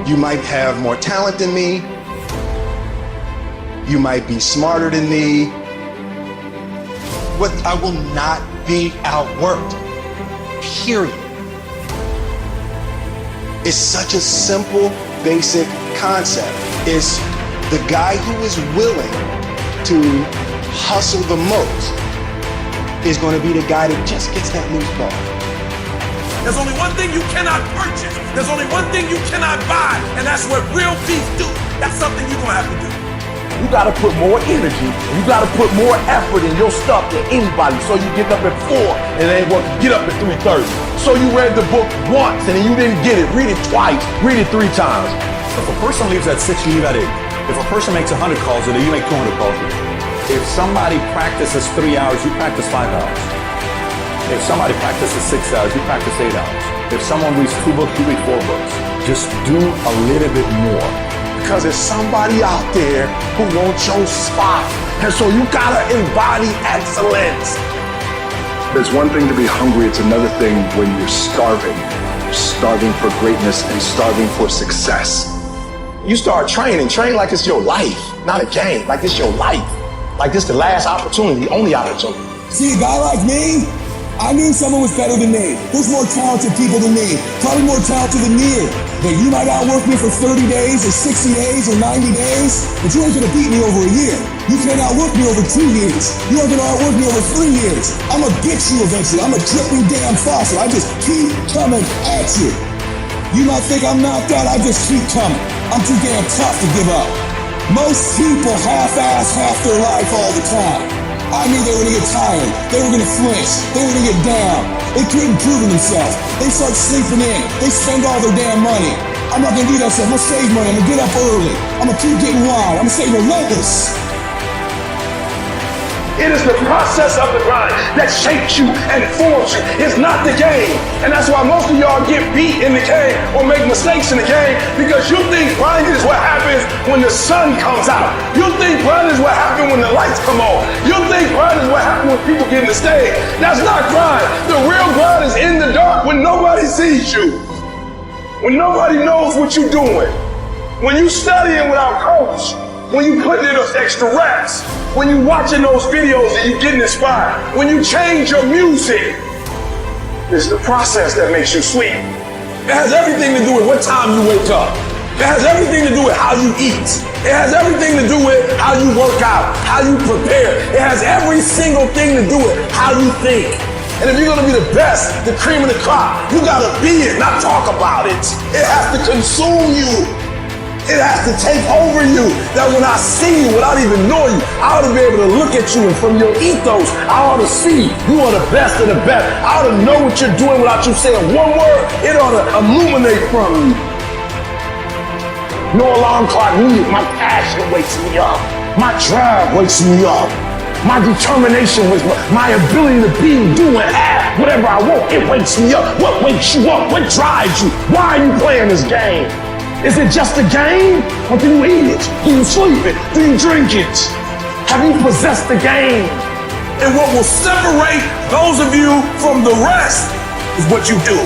You might have more talent than me. You might be smarter than me. But I will not be outworked. Period. It's such a simple, basic concept. It's the guy who is willing to hustle the most is going to be the guy that just gets that loose ball. There's only one thing you cannot purchase. There's only one thing you cannot buy, and that's what real peace do. That's something you're gonna have to do. You gotta put more energy, you gotta put more effort in your stuff than anybody. So you get up at 4 and it ain't working, get up at 3:30. So you read the book once and then you didn't get it, read it twice, read it 3 times. If a person leaves at 6, you leave at 8. If a person makes 100 calls a day, you make 200 calls a day. If somebody practices 3 hours, you practice 5 hours. If somebody practices 6 hours, you practice 8 hours. If someone reads 2 books, you read 4 books. Just do a little bit more. Because there's somebody out there who wants your spot. And so you gotta embody excellence. There's one thing to be hungry, it's another thing when you're starving. You're starving for greatness and starving for success. You start training like it's your life, not a game, like it's your life. Like this the last opportunity, only opportunity. See, a guy like me, I knew someone was better than me. There's more talented people than me, probably more talented than you. But you might outwork me for 30 days or 60 days or 90 days, but you ain't gonna beat me over a year. You can't outwork me over 2 years. You ain't gonna outwork me over 3 years. I'm gonna get you eventually. I'm a dripping damn faucet. I just keep coming at you. You might think I'm knocked out, I just keep coming. I'm too damn tough to give up. Most people half-ass half their life all the time. I knew they were gonna get tired. They were gonna flinch. They were gonna get down. They couldn't prove themselves. They start sleeping in. They spend all their damn money. I'm not gonna do that stuff. I'm gonna save money. I'm gonna get up early. I'm gonna keep getting wild. I'm gonna stay relentless. It is the process of the grind that shapes you and forms you. It's not the game. And that's why most of y'all get beat in the game or make mistakes in the game because you think grinding is what happens when the sun comes out. You think grinding is what happens when the lights come on. You think grinding is what happens when people get in the stage. That's not grind. The real grind is in the dark when nobody sees you. When nobody knows what you're doing. When you studying without coach. When you putting in those extra reps. When you watching those videos and you getting inspired. When you change your music. It's the process that makes you sleep. It has everything to do with what time you wake up. It has everything to do with how you eat. It has everything to do with how you work out, how you prepare. It has every single thing to do with how you think. And if you're gonna be the best, the cream of the crop, you gotta be it, not talk about it. It has to consume you. It has to take over you. That when I see you, without even knowing you, I ought to be able to look at you and from your ethos, I ought to see you are the best of the best. I ought to know what you're doing without you saying one word. It ought to illuminate from you. No alarm clock needed. My passion wakes me up. My drive wakes me up. My determination was my ability to be, do, and have whatever I want. It wakes me up. What wakes you up? What drives you? Why are you playing this game? Is it just a game? Or do you eat it? Do you sleep it? Do you drink it? Have you possessed the game? And what will separate those of you from the rest is what you do.